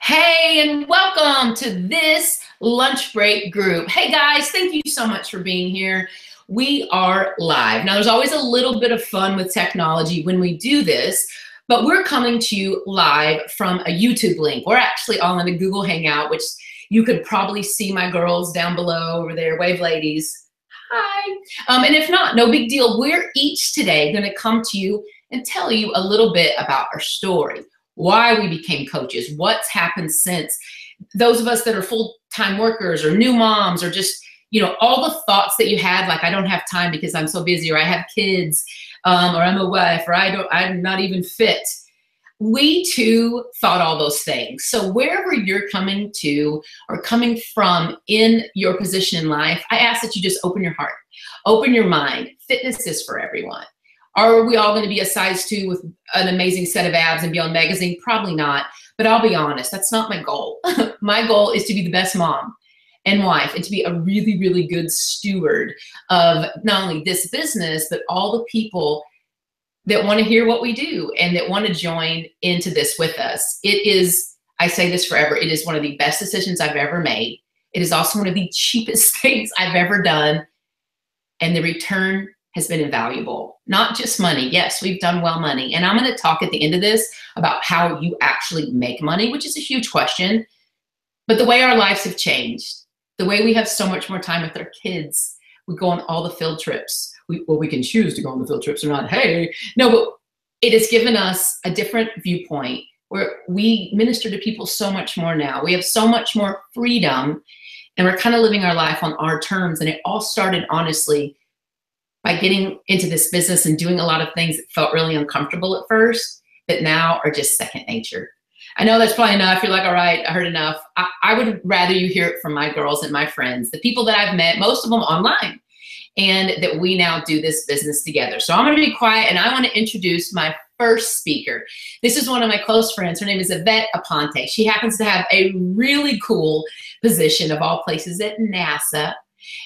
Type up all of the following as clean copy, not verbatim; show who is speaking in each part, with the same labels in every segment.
Speaker 1: Hey, and welcome to this lunch break group. Hey guys, thank you so much for being here. We are live. Now, there's always a little bit of fun with technology when we do this, but we're coming to you live from a YouTube link. We're actually all in a Google Hangout, which you could probably see my girls down below over there. Wave ladies. Hi. And if not, no big deal. We're each today going to come to you and tell you a little bit about our story, why we became coaches, what's happened since. Those of us that are full-time workers or new moms or just, all the thoughts that you had, like I don't have time because I'm so busy, or I have kids, or I'm a wife, or I'm not even fit. We too thought all those things. So wherever you're coming to or coming from in your position in life, I ask that you just open your heart, open your mind. Fitness is for everyone. Are we all going to be a size 2 with an amazing set of abs and be on magazine? Probably not. But I'll be honest, that's not my goal. My goal is to be the best mom and wife and to be a really, really good steward of not only this business, but all the people that want to hear what we do and that want to join into this with us. It is, I say this forever, it is one of the best decisions I've ever made. It is also one of the cheapest things I've ever done. And the return has been invaluable. Not just money. Yes, we've done well money. And I'm going to talk at the end of this about how you actually make money, which is a huge question. But the way our lives have changed, the way we have so much more time with our kids, we go on all the field trips. We can choose to go on the field trips or not. Hey, no, but it has given us a different viewpoint where we minister to people so much more now. We have so much more freedom and we're kind of living our life on our terms. And it all started, honestly, by getting into this business and doing a lot of things that felt really uncomfortable at first, but now are just second nature. I know that's probably enough. You're like, all right, I heard enough. I would rather you hear it from my girls and my friends, the people that I've met, most of them online, and that we now do this business together. So I'm going to be quiet and I want to introduce my first speaker. This is one of my close friends. Her name is Yvette Aponte. She happens to have a really cool position of all places at NASA.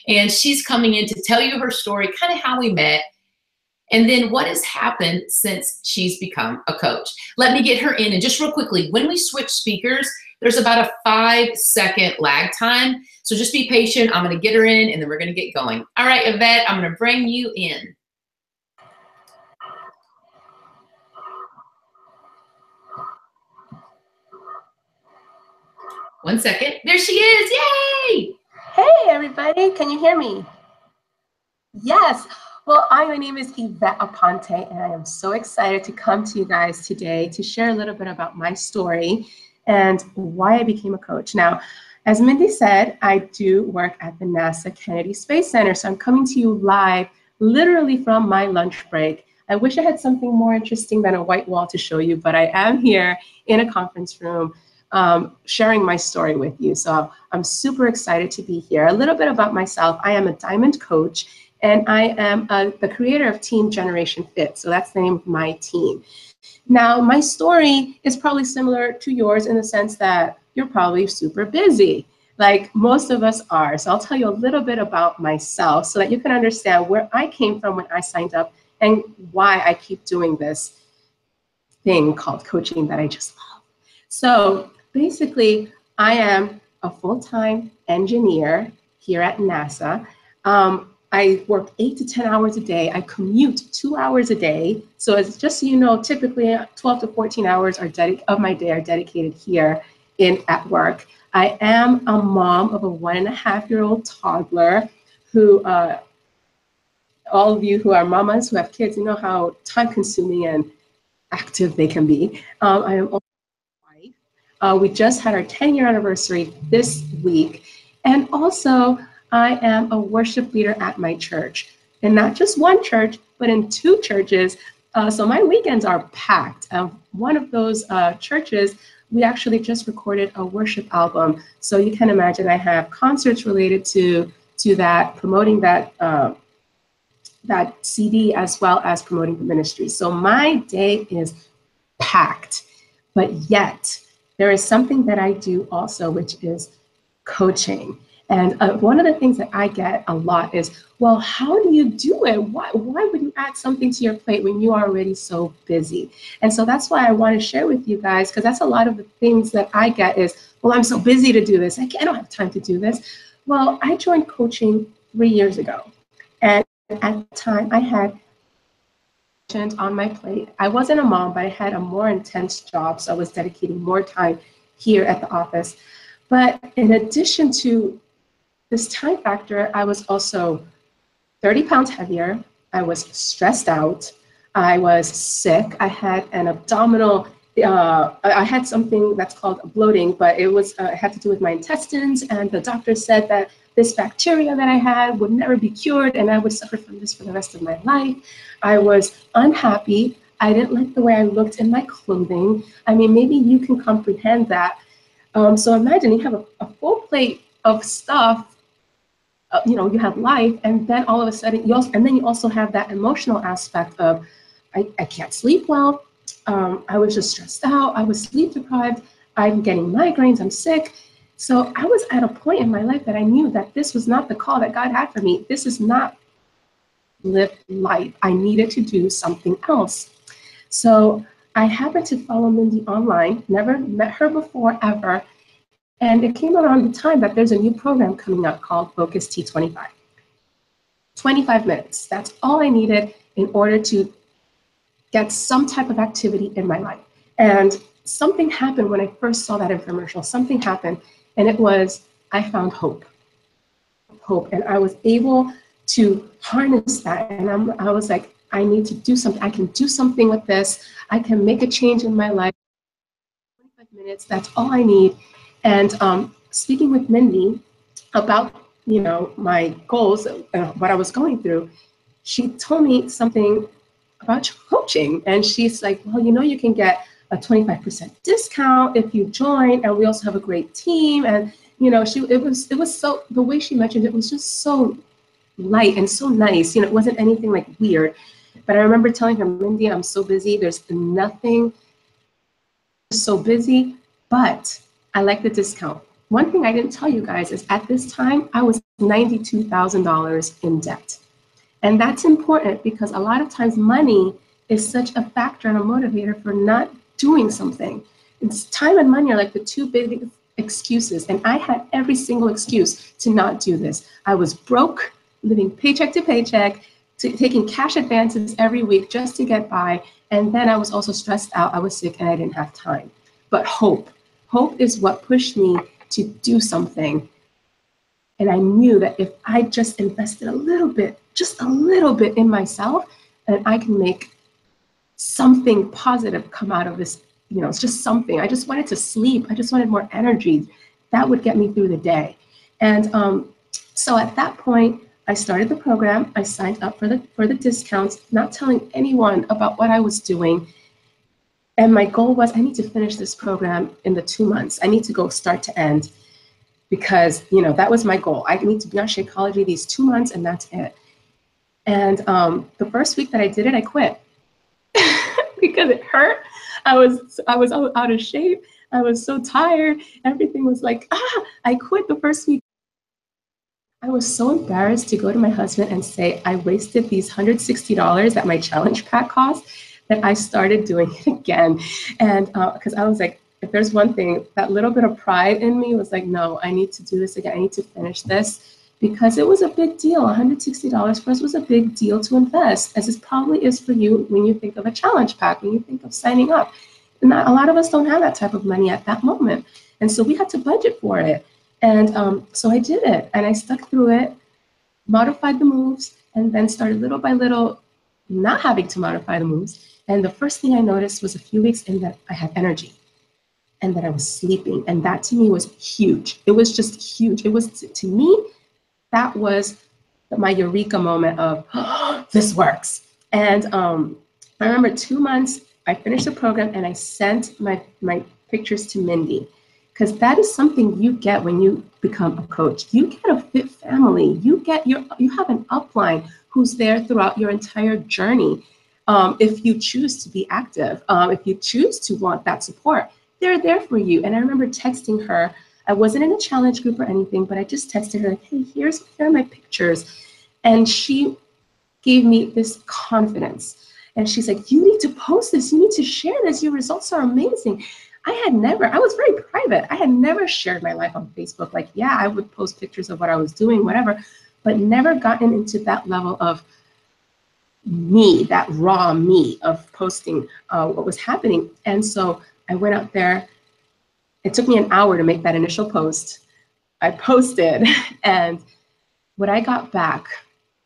Speaker 1: And she's coming in to tell you her story, kind of how we met, and then what has happened since she's become a coach. Let me get her in. And just real quickly, when we switch speakers, there's about a 5-second lag time. So just be patient. I'm going to get her in, and then we're going to get going. All right, Yvette, I'm going to bring you in. One second. There she is. Yay!
Speaker 2: Hey, everybody. Can you hear me? Yes. Well, my name is Yvette Aponte, and I am so excited to come to you guys today to share a little bit about my story and why I became a coach. Now, as Mindy said, I do work at the NASA Kennedy Space Center, so I'm coming to you live, literally from my lunch break. I wish I had something more interesting than a white wall to show you, but I am here in a conference room sharing my story with you. So I'm super excited to be here. A little bit about myself. I am a diamond coach, and I am the creator of Team Generation Fit. So that's the name of my team. Now, my story is probably similar to yours in the sense that you're probably super busy, like most of us are. So I'll tell you a little bit about myself so that you can understand where I came from when I signed up and why I keep doing this thing called coaching that I just love. So basically, I am a full-time engineer here at NASA. I work 8 to 10 hours a day. I commute 2 hours a day. So it's just so you know, typically 12 to 14 hours of my day are dedicated here at work. I am a mom of a 1.5-year-old toddler who, all of you who are mamas who have kids, you know how time-consuming and active they can be. I am also a wife. We just had our 10-year anniversary this week. And also, I am a worship leader at my church. And not just one church, but in 2 churches. So my weekends are packed. One of those churches, we actually just recorded a worship album. So you can imagine I have concerts related to that, promoting that CD as well as promoting the ministry. So my day is packed, but yet there is something that I do also, which is coaching. And one of the things that I get a lot is, well, how do you do it? Why would you add something to your plate when you are already so busy? And so that's why I want to share with you guys, because that's a lot of the things that I get is, well, I'm so busy to do this. I don't have time to do this. Well, I joined coaching 3 years ago. And at the time, I had on my plate. I wasn't a mom, but I had a more intense job, so I was dedicating more time here at the office. But in addition to this time factor, I was also 30 pounds heavier. I was stressed out. I was sick. I had an abdominal, I had something that's called bloating, but it had to do with my intestines. And the doctor said that this bacteria that I had would never be cured, and I would suffer from this for the rest of my life. I was unhappy. I didn't like the way I looked in my clothing. I mean, maybe you can comprehend that. So imagine you have a full plate of stuff, you have life, and then all of a sudden, you also have that emotional aspect of, I can't sleep well. I was just stressed out. I was sleep deprived. I'm getting migraines. I'm sick. So I was at a point in my life that I knew that this was not the call that God had for me. This is not live life. I needed to do something else. So I happened to follow Mindy online, never met her before ever. And it came around the time that there's a new program coming up called Focus T25. 25 minutes. That's all I needed in order to get some type of activity in my life. And something happened when I first saw that infomercial. Something happened, and it was, I found hope. And I was able to harness that. And I was like, I need to do something. I can do something with this. I can make a change in my life. 25 minutes, that's all I need. And speaking with Mindy about, my goals, what I was going through, she told me something about coaching. And she's like, well, you can get a 25% discount if you join. And we also have a great team. And, it was so, the way she mentioned it was just so light and so nice. It wasn't anything like weird. But I remember telling her, Mindy, I'm so busy. There's nothing, so busy, but I like the discount. One thing I didn't tell you guys is at this time, I was $92,000 in debt. And that's important because a lot of times money is such a factor and a motivator for not doing something. It's time and money are like the two big excuses. And I had every single excuse to not do this. I was broke, living paycheck to paycheck, taking cash advances every week just to get by. And then I was also stressed out. I was sick and I didn't have time. But hope is what pushed me to do something. And I knew that if I just invested just a little bit in myself, then I can make something positive come out of this. It's just something. I just wanted to sleep. I just wanted more energy. That would get me through the day. And so at that point, I started the program. I signed up for the discounts, not telling anyone about what I was doing. And my goal was, I need to finish this program in the 2 months. I need to go start to end because, that was my goal. I need to be on Shakeology these 2 months and that's it. And the first week that I did it, I quit because it hurt. I was out of shape. I was so tired. Everything was like, I quit the first week. I was so embarrassed to go to my husband and say, I wasted these $160 that my challenge pack cost, that I started doing it again. And because I was like, if there's one thing, that little bit of pride in me was like, no, I need to do this again. I need to finish this because it was a big deal. $160 for us was a big deal to invest, as it probably is for you when you think of a challenge pack, when you think of signing up. And a lot of us don't have that type of money at that moment. And so we had to budget for it. And so I did it and I stuck through it, modified the moves, and then started little by little not having to modify the moves. And the first thing I noticed was a few weeks in that I had energy and that I was sleeping. And that to me was huge. It was just huge. It was, to me, that was my eureka moment of, this works. And I remember 2 months, I finished the program and I sent my pictures to Mindy. Because that is something you get when you become a coach. You get a fit family. You have an upline who's there throughout your entire journey. If you choose to be active, if you choose to want that support, they're there for you. And I remember texting her I wasn't in a challenge group or anything, but I just texted her, like, hey, here are my pictures. And she gave me this confidence. And she's like, you need to post this. You need to share this. Your results are amazing. I was very private. I had never shared my life on Facebook. Like, yeah, I would post pictures of what I was doing, whatever, but never gotten into that level of me, that raw me of posting what was happening. And so I went out there. It took me an hour to make that initial post. I posted, and what I got back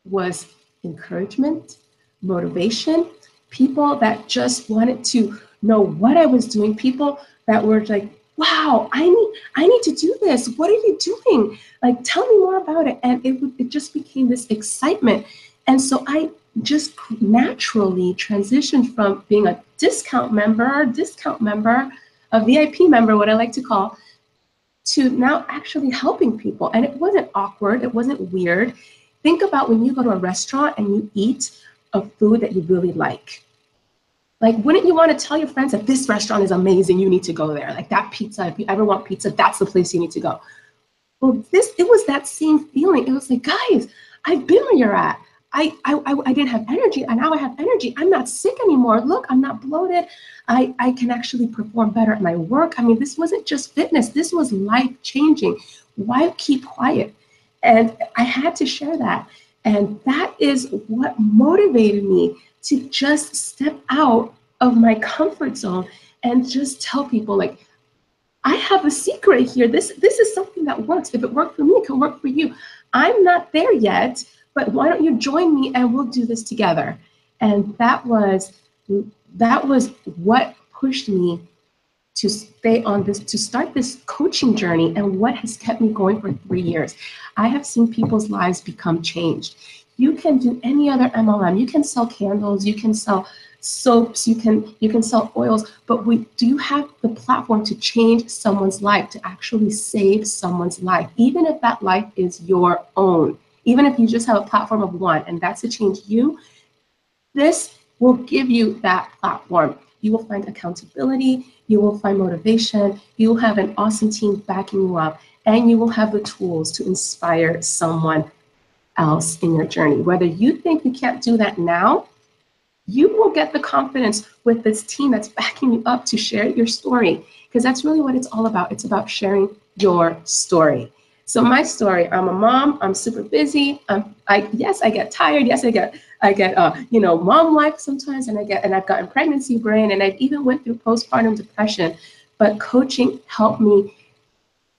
Speaker 2: was encouragement, motivation, people that just wanted to know what I was doing, people that were like, wow, I need to do this. What are you doing? Like, tell me more about it. And it just became this excitement. And so I just naturally transitioned from being a discount member, a VIP member, what I like to call, to now actually helping people. And it wasn't awkward. It wasn't weird. Think about when you go to a restaurant and you eat a food that you really like. Like, wouldn't you want to tell your friends that this restaurant is amazing, you need to go there? Like, that pizza, if you ever want pizza, that's the place you need to go. Well, it was that same feeling. It was like, guys, I've been where you're at. I didn't have energy, and now I have energy. I'm not sick anymore. Look, I'm not bloated. I can actually perform better at my work. I mean, this wasn't just fitness. This was life-changing. Why keep quiet? And I had to share that. And that is what motivated me to just step out of my comfort zone and just tell people, like, I have a secret here. This is something that works. If it worked for me, it can work for you. I'm not there yet, but why don't you join me and we'll do this together? And that was what pushed me to stay on this, to start this coaching journey, and what has kept me going for 3 years. I have seen people's lives become changed. You can do any other MLM. You can sell candles, you can sell soaps, you can sell oils, but do you have the platform to change someone's life, to actually save someone's life, even if that life is your own, even if you just have a platform of one, and that's to change you. This will give you that platform. You will find accountability, you will find motivation, you will have an awesome team backing you up, and you will have the tools to inspire someone else in your journey. Whether you think you can't do that now, you will get the confidence with this team that's backing you up to share your story, because that's really what it's all about. It's about sharing your story. So my story, I'm a mom, I'm super busy. Yes, I get tired. Yes, I get mom life sometimes, and I've gotten pregnancy brain, and I've even went through postpartum depression. But coaching helped me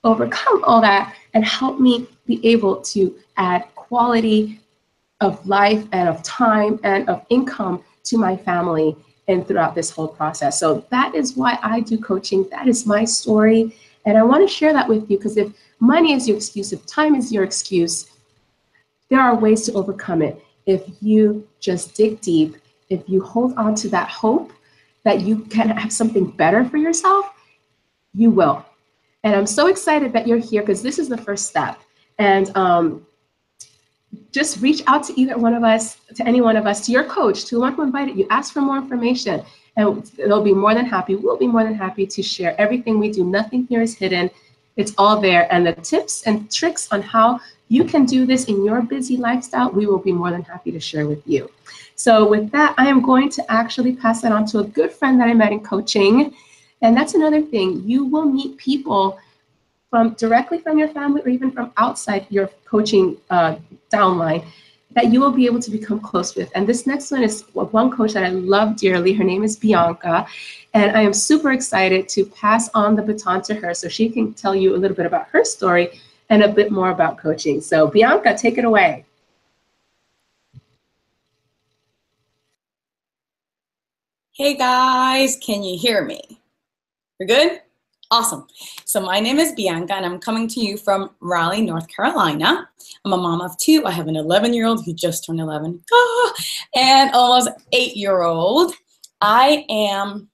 Speaker 2: overcome all that and help me be able to add quality of life and of time and of income to my family and throughout this whole process. So that is why I do coaching. That is my story. And I want to share that with you, because if money is your excuse, if time is your excuse, there are ways to overcome it. If you just dig deep, if you hold on to that hope that you can have something better for yourself, you will. And I'm so excited that you're here, because this is the first step. And just reach out to either one of us, to any one of us, to your coach, to the one who invited you. Ask for more information, and they'll be more than happy. We'll be more than happy to share everything we do. Nothing here is hidden. It's all there. And the tips and tricks on how you can do this in your busy lifestyle, we will be more than happy to share with you. So with that, I am going to actually pass that on to a good friend that I met in coaching. And that's another thing. You will meet people directly from your family, or even from outside your coaching downline, that you will be able to become close with. And this next one is one coach that I love dearly. Her name is Bianca. And I am super excited to pass on the baton to her so she can tell you a little bit about her story and a bit more about coaching. So Bianca, take it away.
Speaker 3: Hey guys, can you hear me? You're good? Awesome. So my name is Bianca, and I'm coming to you from Raleigh, North Carolina. I'm a mom of two. I have an 11-year-old who just turned 11, and almost 8-year-old. I am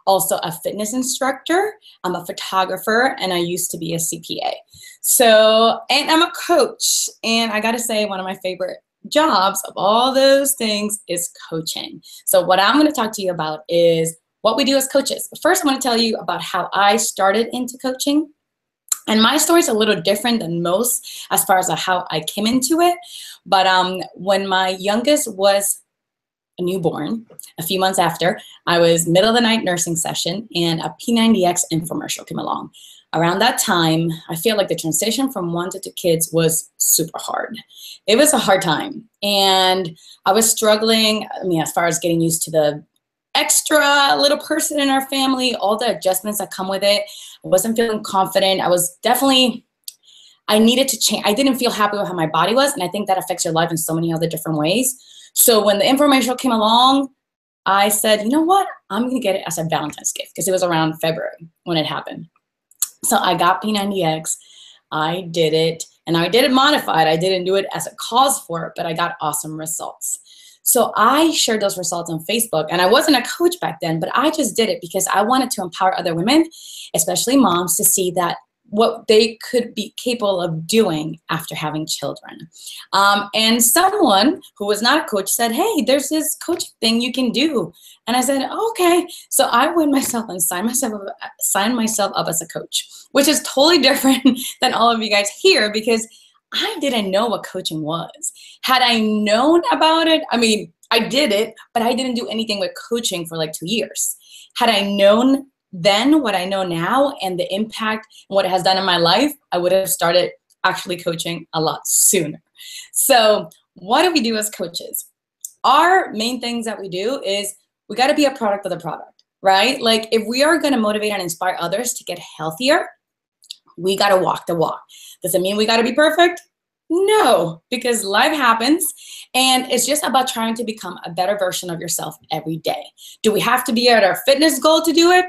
Speaker 3: also a fitness instructor. I'm a photographer, and I used to be a CPA. So, and I'm a coach, and I gotta say, one of my favorite jobs of all those things is coaching. So what I'm gonna talk to you about is what we do as coaches. But first, I want to tell you about how I started into coaching. And my story is a little different than most as far as how I came into it. But when my youngest was a newborn, a few months after, I was middle of the night nursing session and a P90X infomercial came along. Around that time, I feel like the transition from 1 to 2 kids was super hard. It was a hard time. And I was struggling, I mean, as far as getting used to the extra little person in our family, all the adjustments that come with it. I wasn't feeling confident. I needed to change. I didn't feel happy with how my body was. And I think that affects your life in so many other different ways. So when the information came along, I said, you know what? I'm going to get it as a Valentine's gift because it was around February when it happened. So I got P90X. I did it, and I did it modified. I didn't do it as a cause for it, but I got awesome results. So I shared those results on Facebook, and I wasn't a coach back then, but I just did it because I wanted to empower other women, especially moms, to see that what they could be capable of doing after having children. And someone who was not a coach said, hey, there's this coaching thing you can do. And I said, okay. So I went myself and signed myself up as a coach, which is totally different than all of you guys here because I didn't know what coaching was. Had I known about it, I mean, I did it, but I didn't do anything with coaching for like 2 years. Had I known then what I know now and the impact and what it has done in my life, I would have started actually coaching a lot sooner. So what do we do as coaches? Our main things that we do is we got to be a product of the product, right? Like if we are going to motivate and inspire others to get healthier, we got to walk the walk. Does it mean we got to be perfect? No, because life happens and it's just about trying to become a better version of yourself every day. Do we have to be at our fitness goal to do it?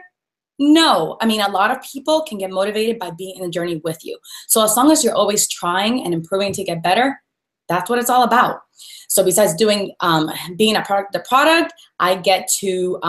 Speaker 3: No. I mean, a lot of people can get motivated by being in the journey with you. So as long as you're always trying and improving to get better, that's what it's all about. So besides doing, being a product, the product, I get to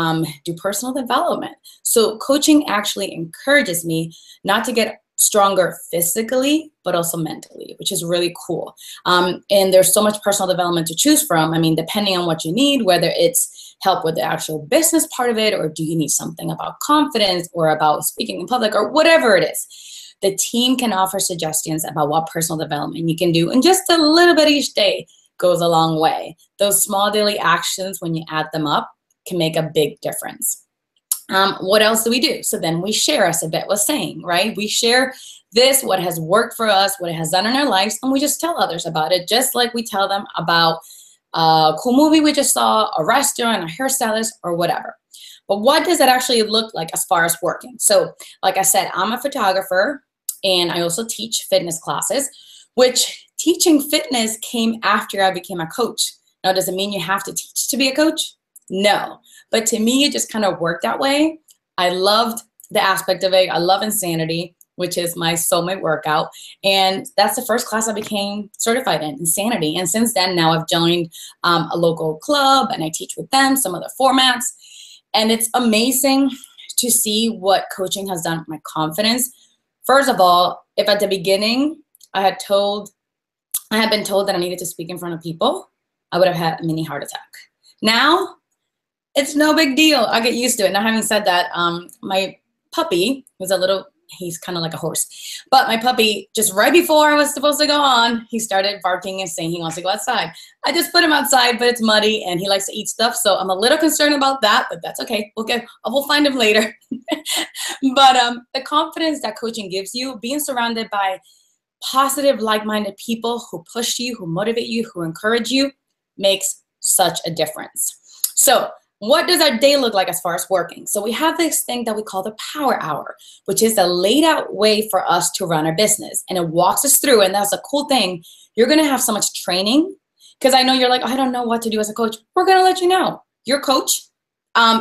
Speaker 3: do personal development. So coaching actually encourages me not to get stronger physically, but also mentally, which is really cool. And there's so much personal development to choose from. I mean, depending on what you need, whether it's help with the actual business part of it, or do you need something about confidence or about speaking in public or whatever it is, the team can offer suggestions about what personal development you can do. And just a little bit each day goes a long way. Those small daily actions, when you add them up, can make a big difference. What else do we do? So then we share, as Yvette was saying, right? We share this, what has worked for us, what it has done in our lives, and we just tell others about it, just like we tell them about a cool movie we just saw, a restaurant, a hairstylist, or whatever. But what does it actually look like as far as working? So like I said, I'm a photographer, and I also teach fitness classes, which teaching fitness came after I became a coach. Now, does it mean you have to teach to be a coach? No. But to me, it just kind of worked that way. I loved the aspect of it. I love Insanity, which is my soulmate workout. And that's the first class I became certified in, Insanity. And since then, now I've joined a local club and I teach with them some of the formats. And it's amazing to see what coaching has done with my confidence. First of all, if at the beginning I had been told that I needed to speak in front of people, I would have had a mini heart attack. Now, it's no big deal. I get used to it. Now, having said that, my puppy was he's kind of like a horse, but my puppy, just right before I was supposed to go on, he started barking and saying he wants to go outside. I just put him outside, but it's muddy and he likes to eat stuff. So I'm a little concerned about that, but that's okay. We'll find him later. But the confidence that coaching gives you, being surrounded by positive, like-minded people who push you, who motivate you, who encourage you, makes such a difference. So what does our day look like as far as working? So we have this thing that we call the power hour, which is a laid out way for us to run our business. And it walks us through, and that's a cool thing. You're gonna have so much training, because I know you're like, I don't know what to do as a coach. We're gonna let you know. Your coach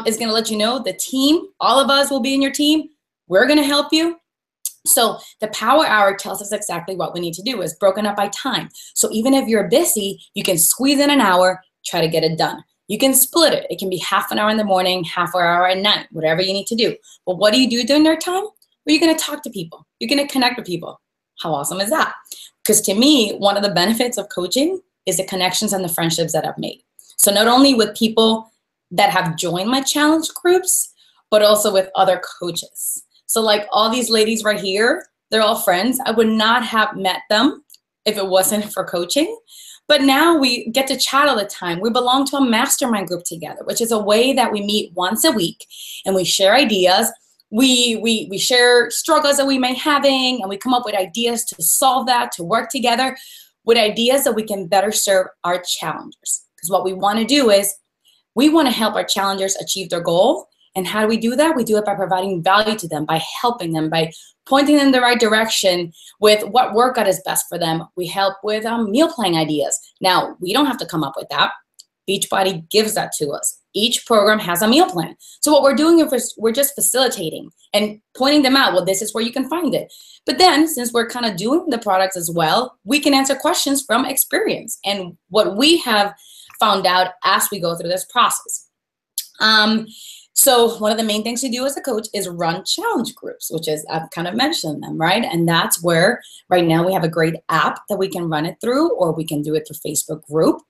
Speaker 3: is gonna let you know. The team, all of us will be in your team. We're gonna help you. So the power hour tells us exactly what we need to do. It's broken up by time. So even if you're busy, you can squeeze in an hour, try to get it done. You can split it. It can be half an hour in the morning, half an hour at night, whatever you need to do. But what do you do during that time? Well, you're going to talk to people. You're going to connect with people. How awesome is that? Because to me, one of the benefits of coaching is the connections and the friendships that I've made. So not only with people that have joined my challenge groups, but also with other coaches. So like all these ladies right here, They're all friends. I would not have met them if it wasn't for coaching. But now we get to chat all the time. We belong to a mastermind group together, which is a way that we meet once a week and we share ideas. We share struggles that we may having, and we come up with ideas to solve that, to work together with ideas that we can better serve our challengers. Because what we want to do is we want to help our challengers achieve their goal. And how do we do that? We do it by providing value to them, by helping them, by pointing them in the right direction with what workout is best for them. We help with meal planning ideas. Now, we don't have to come up with that. Beachbody gives that to us. Each program has a meal plan. So what we're doing is we're just facilitating and pointing them out. Well, this is where you can find it. But then, since we're kind of doing the products as well, we can answer questions from experience and what we have found out as we go through this process. So one of the main things to do as a coach is run challenge groups, which is, I've kind of mentioned them, right? And that's where right now we have a great app that we can run it through, or we can do it through Facebook group.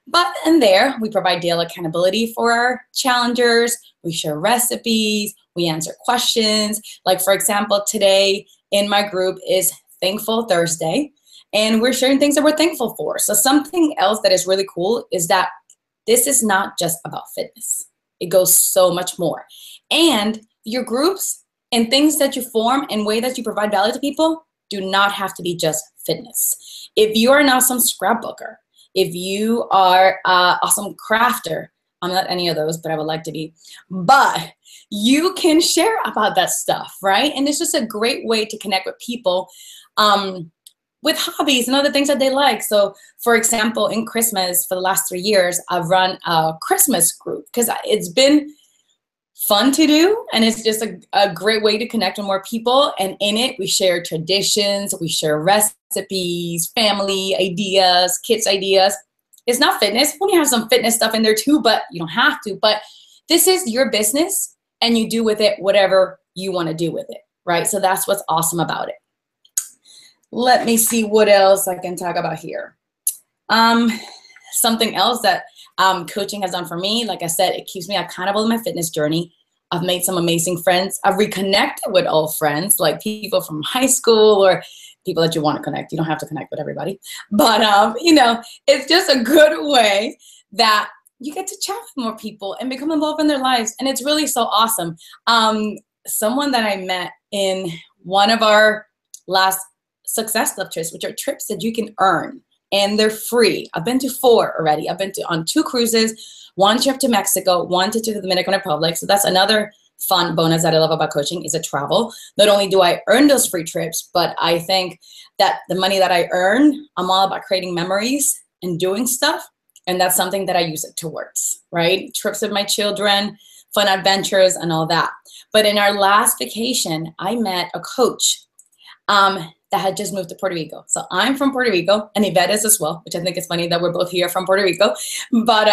Speaker 3: But in there, we provide daily accountability for our challengers. We share recipes. We answer questions. Like, for example, today in my group is Thankful Thursday, and we're sharing things that we're thankful for. So something else that is really cool is that this is not just about fitness. It goes so much more. And your groups and things that you form and way that you provide value to people do not have to be just fitness. If you are an awesome scrapbooker, if you are an awesome crafter, I'm not any of those, but I would like to be, but you can share about that stuff, right? And it's just a great way to connect with people with hobbies and other things that they like. So for example, in Christmas, for the last 3 years, I've run a Christmas group because it's been fun to do. And it's just a great way to connect with more people. And in it, we share traditions, we share recipes, family ideas, kids ideas. It's not fitness. We have some fitness stuff in there too, but you don't have to. But this is your business and you do with it whatever you want to do with it, right? So that's what's awesome about it. Let me see what else I can talk about here. Something else that coaching has done for me, like I said, it keeps me accountable in my fitness journey. I've made some amazing friends. I've reconnected with old friends, like people from high school or people that you want to connect. You don't have to connect with everybody. But, you know, it's just a good way that you get to chat with more people and become involved in their lives. And it's really so awesome. Someone that I met in one of our last Success Club trips, which are trips that you can earn, and they're free. I've been to 4 already. I've been on 2 cruises, 1 trip to Mexico, 1 to the Dominican Republic. So that's another fun bonus that I love about coaching is a travel. Not only do I earn those free trips, but I think that the money that I earn, I'm all about creating memories and doing stuff. And that's something that I use it towards, right? Trips with my children, fun adventures, and all that. But in our last vacation, I met a coach that had just moved to Puerto Rico. So I'm from Puerto Rico, and Yvette is as well, which I think is funny that we're both here from Puerto Rico. But,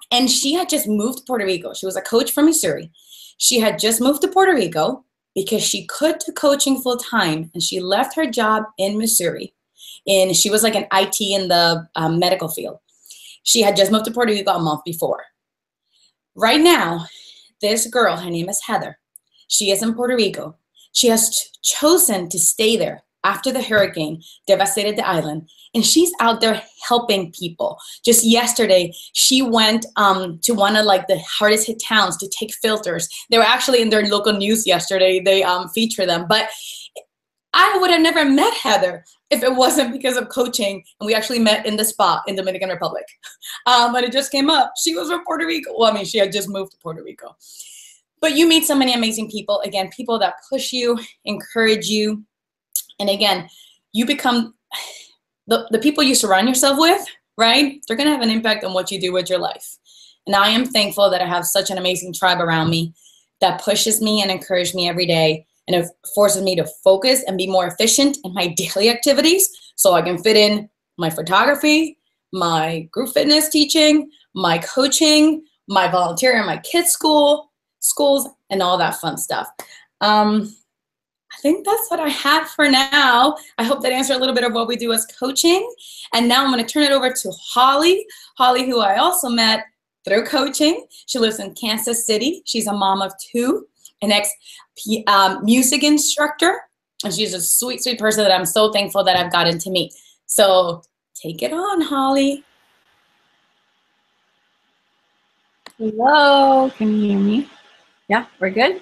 Speaker 3: and she had just moved to Puerto Rico. She was a coach from Missouri. She had just moved to Puerto Rico because she could do coaching full time, and she left her job in Missouri. And she was like an IT in the medical field. She had just moved to Puerto Rico a month before. Right now, this girl, her name is Heather. She is in Puerto Rico. She has chosen to stay there after the hurricane devastated the island, and she's out there helping people. Just yesterday, she went to one of like the hardest hit towns to take filters. They were actually in their local news yesterday. They feature them, but I would have never met Heather if it wasn't because of coaching, and we actually met in the spa in Dominican Republic. But it just came up. She was from Puerto Rico. Well, I mean, she had just moved to Puerto Rico. But you meet so many amazing people. Again, people that push you, encourage you. And again, you become the people you surround yourself with, right? They're going to have an impact on what you do with your life. And I am thankful that I have such an amazing tribe around me that pushes me and encourages me every day. And it forces me to focus and be more efficient in my daily activities so I can fit in my photography, my group fitness teaching, my coaching, my volunteering in my kids' schools, and all that fun stuff. I think that's what I have for now. I hope that answered a little bit of what we do as coaching. And now I'm going to turn it over to Holly. Holly, who I also met through coaching. She lives in Kansas City. She's a mom of 2, an ex-music instructor, And she's a sweet, sweet person that I'm so thankful that I've gotten to meet. So take it on, Holly.
Speaker 4: Hello, can you hear me? Yeah, we're good?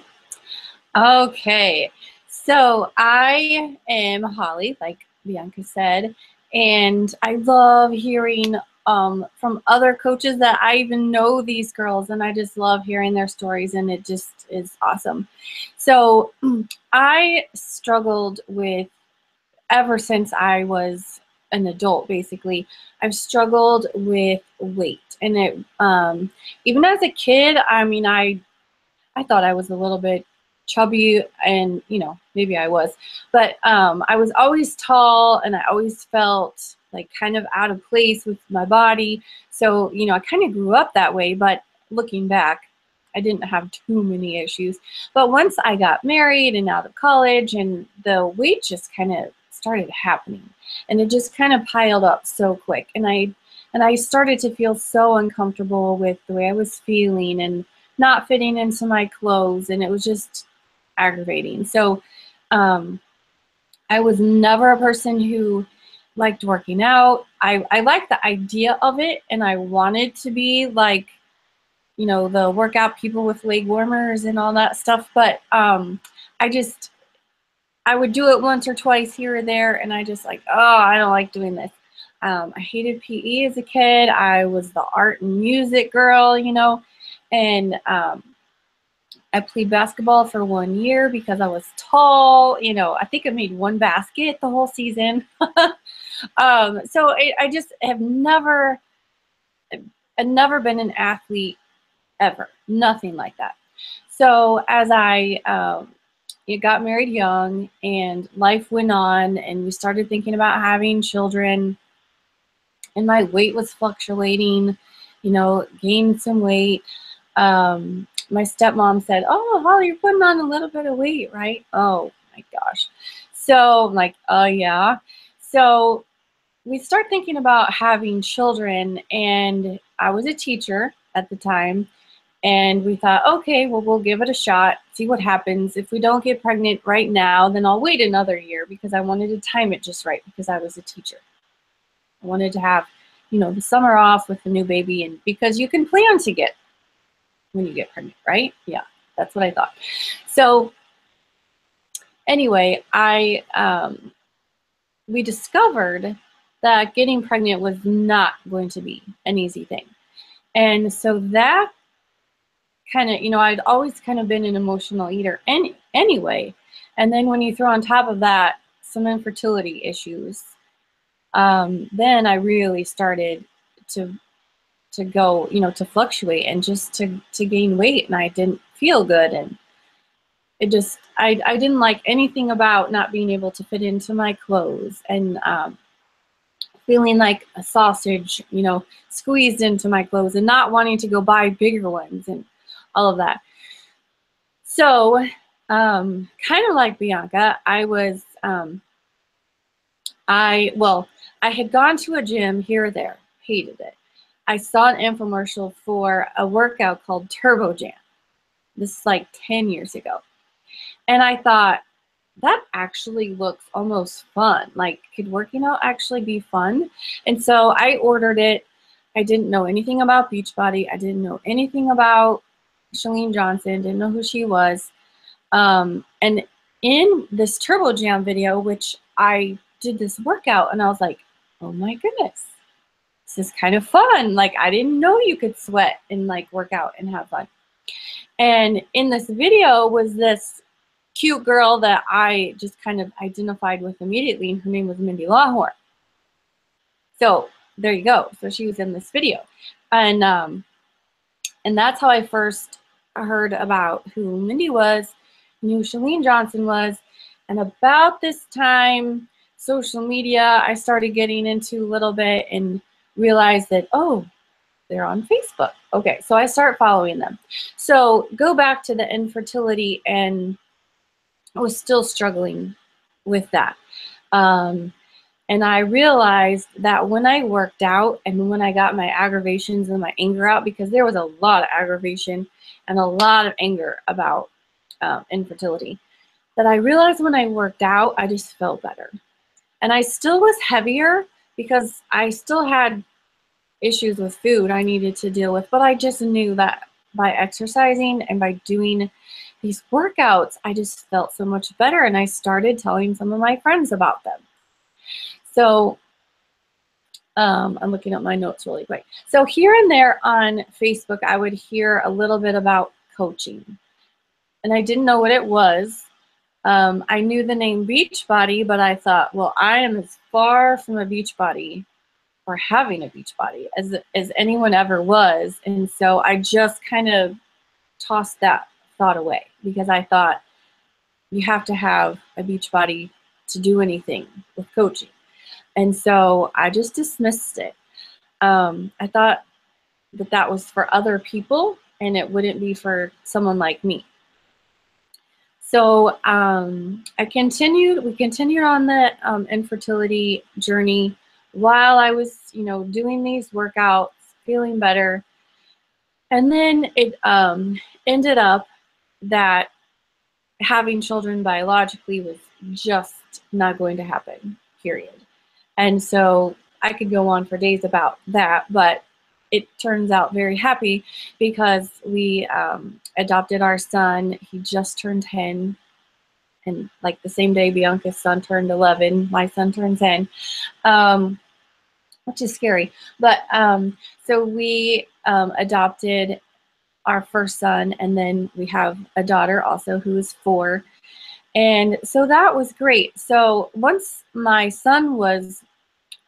Speaker 4: Okay, so I am Holly, like Bianca said, and I love hearing from other coaches that I even know these girls, and I just love hearing their stories, and it just is awesome. So I struggled with, ever since I was an adult, basically, I've struggled with weight. And it, even as a kid, I mean, I thought I was a little bit chubby, and, you know, maybe I was, but I was always tall, and I always felt like kind of out of place with my body. So, you know, I kind of grew up that way, but looking back, I didn't have too many issues. But once I got married and out of college, and the weight just kind of started happening, and it just kind of piled up so quick, and I started to feel so uncomfortable with the way I was feeling and not fitting into my clothes, and it was just aggravating. So I was never a person who liked working out. I liked the idea of it, and I wanted to be like, you know, the workout people with leg warmers and all that stuff, but I would do it once or twice here or there, and I just like, oh, I don't like doing this. I hated PE as a kid. I was the art and music girl, you know, and I played basketball for 1 year because I was tall. You know, I think I made one basket the whole season. So I just have never been an athlete ever, nothing like that. So as I got married young, and life went on, and we started thinking about having children, and my weight was fluctuating, you know, gained some weight. My stepmom said, "Oh, Holly, you're putting on a little bit of weight, right?" Oh my gosh. So I'm like, "Oh yeah." So we start thinking about having children, and I was a teacher at the time, and we thought, okay, well, we'll give it a shot, see what happens. If we don't get pregnant right now, then I'll wait another year, because I wanted to time it just right, because I was a teacher. I wanted to have, you know, the summer off with the new baby, and because you can plan to get when you get pregnant, right? Yeah, that's what I thought. So anyway, we discovered that getting pregnant was not going to be an easy thing. And so that kind of, you know, I'd always kind of been an emotional eater anyway. And then when you throw on top of that some infertility issues, then I really started to go, you know, to fluctuate, and just to gain weight, and I didn't feel good, and it just, I didn't like anything about not being able to fit into my clothes, and feeling like a sausage, you know, squeezed into my clothes, and not wanting to go buy bigger ones, and all of that. So kind of like Bianca, I was I had gone to a gym here or there, hated it. I saw an infomercial for a workout called Turbo Jam. This is like 10 years ago. And I thought, that actually looks almost fun. Like, could working out actually be fun? And so I ordered it. I didn't know anything about Beachbody. I didn't know anything about Chalene Johnson, didn't know who she was. And in this Turbo Jam video, which I did this workout, and I was like, oh my goodness, this is kind of fun. Like, I didn't know you could sweat and like work out and have fun. And in this video was this cute girl that I just kind of identified with immediately, and her name was Mindy Lawhorne. So there you go. So she was in this video, and that's how I first heard about who Mindy was, knew who Chalene Johnson was, and about this time, social media I started getting into a little bit, and realized that, oh, they're on Facebook. Okay, so I start following them. So go back to the infertility, and I was still struggling with that. And I realized that when I worked out, and when I got my aggravations and my anger out, because there was a lot of aggravation and a lot of anger about infertility, that I realized when I worked out, I just felt better. And I still was heavier because I still had issues with food I needed to deal with, but I just knew that by exercising and by doing these workouts, I just felt so much better, and I started telling some of my friends about them. So I'm looking at my notes really quick. So here and there on Facebook, I would hear a little bit about coaching, and I didn't know what it was. I knew the name Beachbody, but I thought, well, I am as far from a Beachbody or having a Beachbody as anyone ever was. And so I just kind of tossed that thought away because I thought you have to have a Beachbody to do anything with coaching. And so I just dismissed it. I thought that that was for other people and it wouldn't be for someone like me. So we continued on the infertility journey while I was, doing these workouts, feeling better. And then it ended up that having children biologically was just not going to happen, period. And so I could go on for days about that, but it turns out very happy because we adopted our son. He just turned 10. And like the same day Bianca's son turned 11, my son turned 10, which is scary. But so we adopted our first son, and then we have a daughter also who is 4. And so that was great. So once my son was,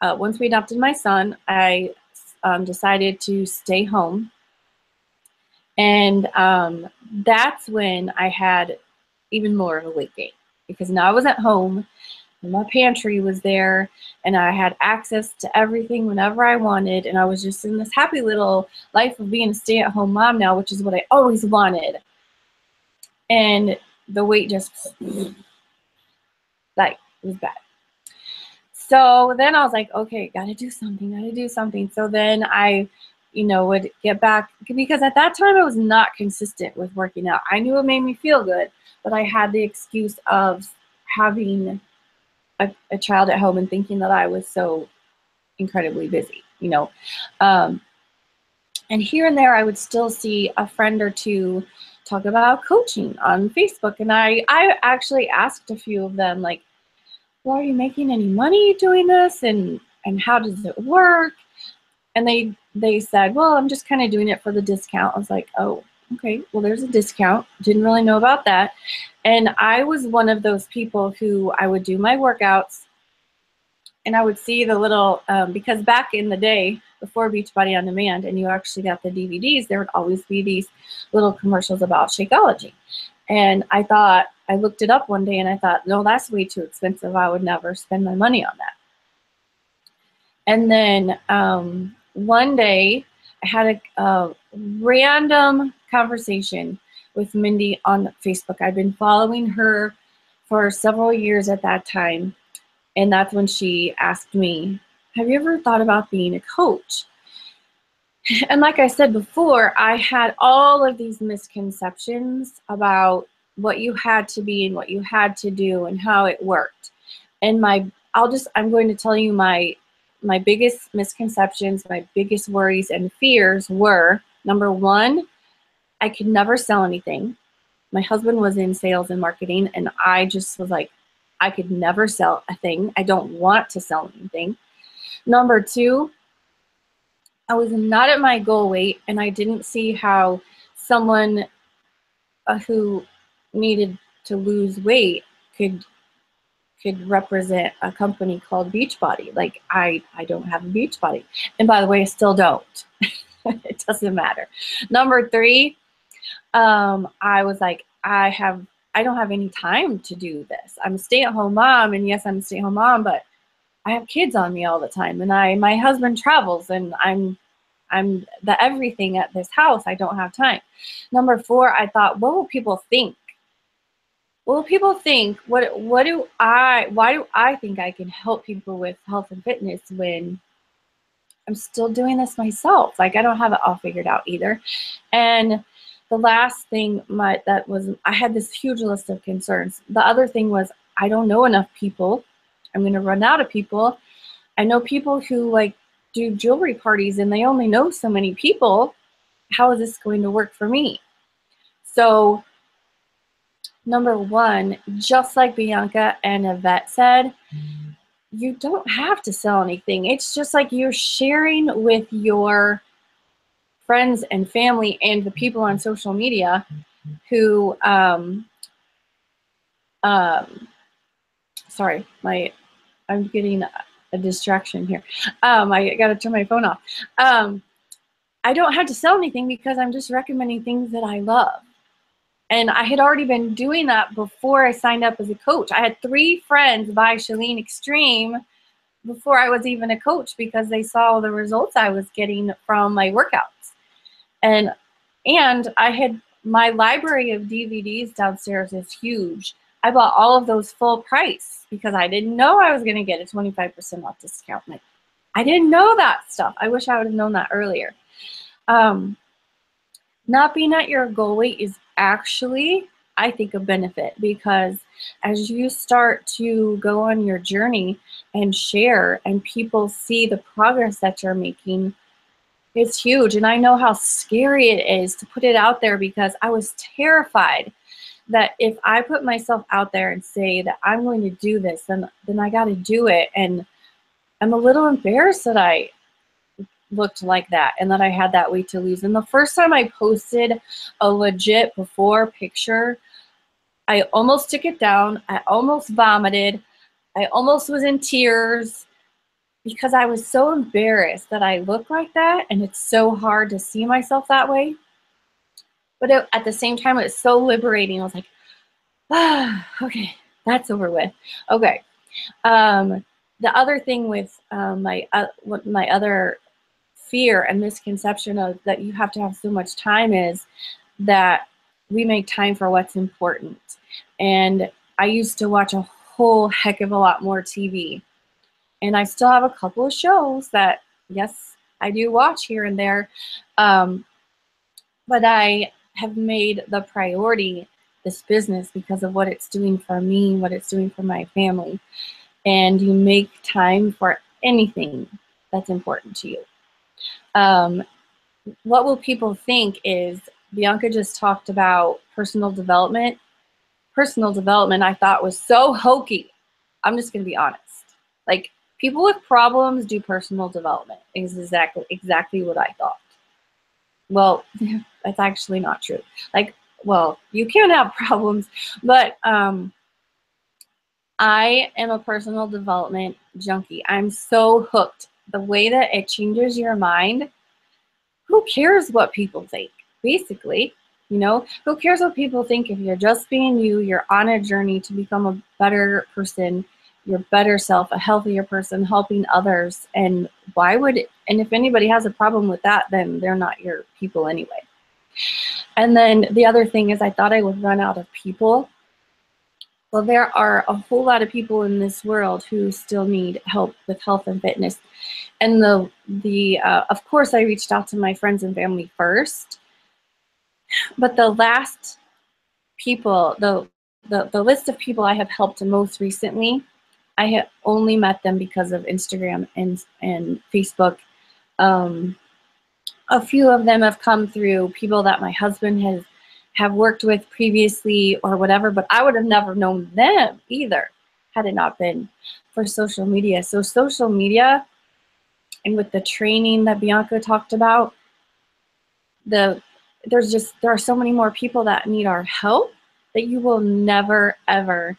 Speaker 4: once we adopted my son, I decided to stay home. And that's when I had even more of a weight gain, because now I was at home and my pantry was there and I had access to everything whenever I wanted, and I was just in this happy little life of being a stay-at-home mom now, which is what I always wanted. And the weight just like was bad. So then I was like, okay, gotta do something. So then I would get back, because at that time I was not consistent with working out. I knew it made me feel good, but I had the excuse of having a child at home and thinking that I was so incredibly busy, and here and there I would still see a friend or two talk about coaching on Facebook. And I actually asked a few of them, like, well, are you making any money doing this? And how does it work? And they said, well, I'm just kind of doing it for the discount. I was like, oh, okay, well, there's a discount. Didn't really know about that. And I was one of those people who I would do my workouts and I would see the little, because back in the day, before Beachbody On Demand, and you actually got the DVDs, there would always be these little commercials about Shakeology. And I looked it up one day and I thought, no, that's way too expensive. I would never spend my money on that. And then one day I had a random conversation with Mindy on Facebook. I'd been following her for several years at that time. And that's when she asked me, have you ever thought about being a coach? And like I said before, I had all of these misconceptions about what you had to be and what you had to do and how it worked. And I'm going to tell you my biggest misconceptions, my biggest worries and fears were, number one, I could never sell anything. My husband was in sales and marketing, and I just was like, I could never sell a thing. I don't want to sell anything. Number two, I was not at my goal weight, and I didn't see how someone who needed to lose weight could represent a company called Beachbody. Like, I don't have a Beachbody. And by the way, I still don't. It doesn't matter. Number three, I was like, I don't have any time to do this. I'm a stay-at-home mom, and yes, I'm a stay-at-home mom, but I have kids on me all the time, and my husband travels, and I'm the everything at this house. I don't have time. Number four, I thought, what will people think? What will people think? Why do I think I can help people with health and fitness when I'm still doing this myself? Like, I don't have it all figured out either. And the last thing I had this huge list of concerns. The other thing was, I don't know enough people. I'm going to run out of people. I know people who like do jewelry parties and they only know so many people. How is this going to work for me? So number one, just like Bianca and Yvette said, you don't have to sell anything. It's just like you're sharing with your friends and family and the people on social media who, sorry, I'm getting a distraction here. I got to turn my phone off. I don't have to sell anything because I'm just recommending things that I love. And I had already been doing that before I signed up as a coach. I had 3 friends buy Chalene Extreme before I was even a coach because they saw the results I was getting from my workouts. And I had my library of DVDs downstairs is huge. I bought all of those full price because I didn't know I was going to get a 25% off discount. Like, I didn't know that stuff. I wish I would have known that earlier. Not being at your goal weight is actually, I think, a benefit, because as you start to go on your journey and share and people see the progress that you're making, it's huge. And I know how scary it is to put it out there because I was terrified that if I put myself out there and say that I'm going to do this, then I got to do it. And I'm a little embarrassed that I looked like that and that I had that weight to lose. And the first time I posted a legit before picture, I almost took it down. I almost vomited. I almost was in tears because I was so embarrassed that I look like that, and it's so hard to see myself that way. But at the same time, it's so liberating. I was like, okay, that's over with. Okay. The other thing with my other fear and misconception of that you have to have so much time is that we make time for what's important. And I used to watch a whole heck of a lot more TV. And I still have a couple of shows that, yes, I do watch here and there. But I have made the priority this business because of what it's doing for me, what it's doing for my family. And you make time for anything that's important to you. What will people think is, Bianca just talked about personal development. Personal development I thought was so hokey. I'm just going to be honest. Like, people with problems do personal development is exactly what I thought. Well, that's actually not true. Like, well, you can have problems, but I am a personal development junkie. I'm so hooked. The way that it changes your mind, who cares what people think? Basically, you know, who cares what people think if you're just being you, you're on a journey to become a better person, your better self, a healthier person, helping others. And if anybody has a problem with that, then they're not your people anyway. And then the other thing is, I thought I would run out of people. Well, there are a whole lot of people in this world who still need help with health and fitness. And of course, I reached out to my friends and family first. But the last people, the list of people I have helped most recently, I have only met them because of Instagram and Facebook. A few of them have come through people that my husband have worked with previously or whatever, but I would have never known them either had it not been for social media. So social media, and with the training that Bianca talked about, there are so many more people that need our help that you will never, ever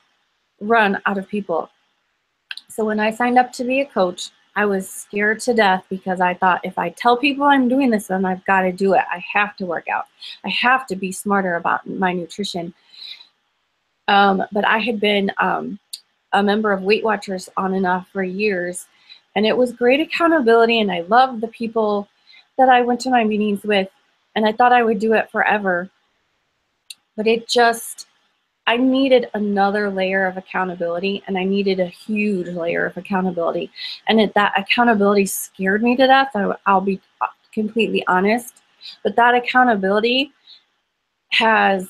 Speaker 4: run out of people. So when I signed up to be a coach, I was scared to death because I thought, if I tell people I'm doing this, then I've got to do it. I have to work out. I have to be smarter about my nutrition. But I had been a member of Weight Watchers on and off for years, and it was great accountability, and I loved the people that I went to my meetings with, and I thought I would do it forever. But I needed another layer of accountability, and I needed a huge layer of accountability. And that accountability scared me to death. I'll be completely honest. But that accountability has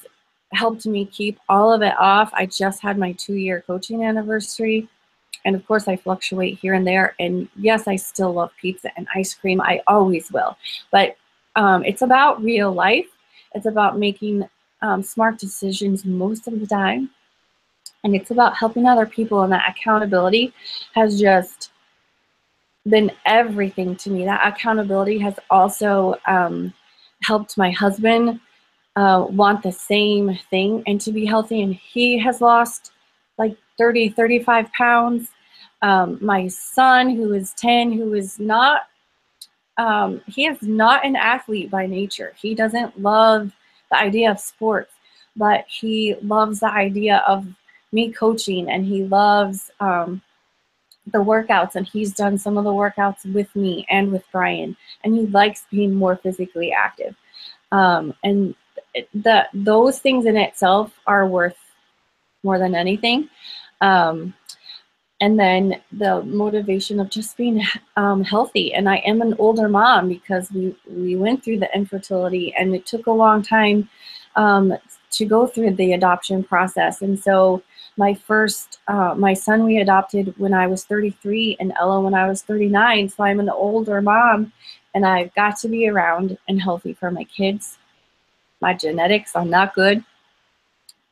Speaker 4: helped me keep all of it off. I just had my 2-year coaching anniversary. And of course I fluctuate here and there. And yes, I still love pizza and ice cream. I always will. But it's about real life. It's about making smart decisions most of the time. And it's about helping other people. And that accountability has just been everything to me. That accountability has also helped my husband want the same thing and to be healthy. And he has lost like 30, 35 pounds. My son, who is 10, who is not, he is not an athlete by nature. He doesn't love the idea of sports, but he loves the idea of me coaching, and he loves the workouts, and he's done some of the workouts with me and with Brian, and he likes being more physically active. And those things in itself are worth more than anything. And then the motivation of just being healthy. And I am an older mom because we went through the infertility, and it took a long time to go through the adoption process. And so my son we adopted when I was 33 and Ella when I was 39. So I'm an older mom, and I've got to be around and healthy for my kids. My genetics are not good.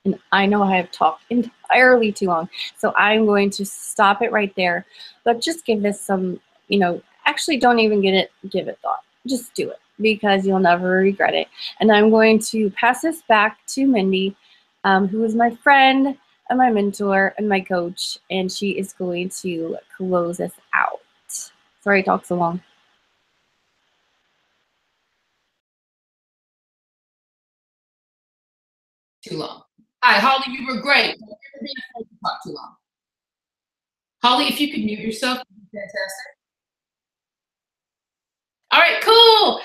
Speaker 4: And I know I have talked entirely too long, so I'm going to stop it right there. But just give this some, actually don't even give it thought. Just do it, because you'll never regret it. And I'm going to pass this back to Mindy, who is my friend and my mentor and my coach, and she is going to close us out. Sorry I talked so long.
Speaker 1: Too long. Hi, Holly, you were great. Don't ever be afraid to talk too long. Holly, if you could mute yourself, that'd be fantastic. All right, cool.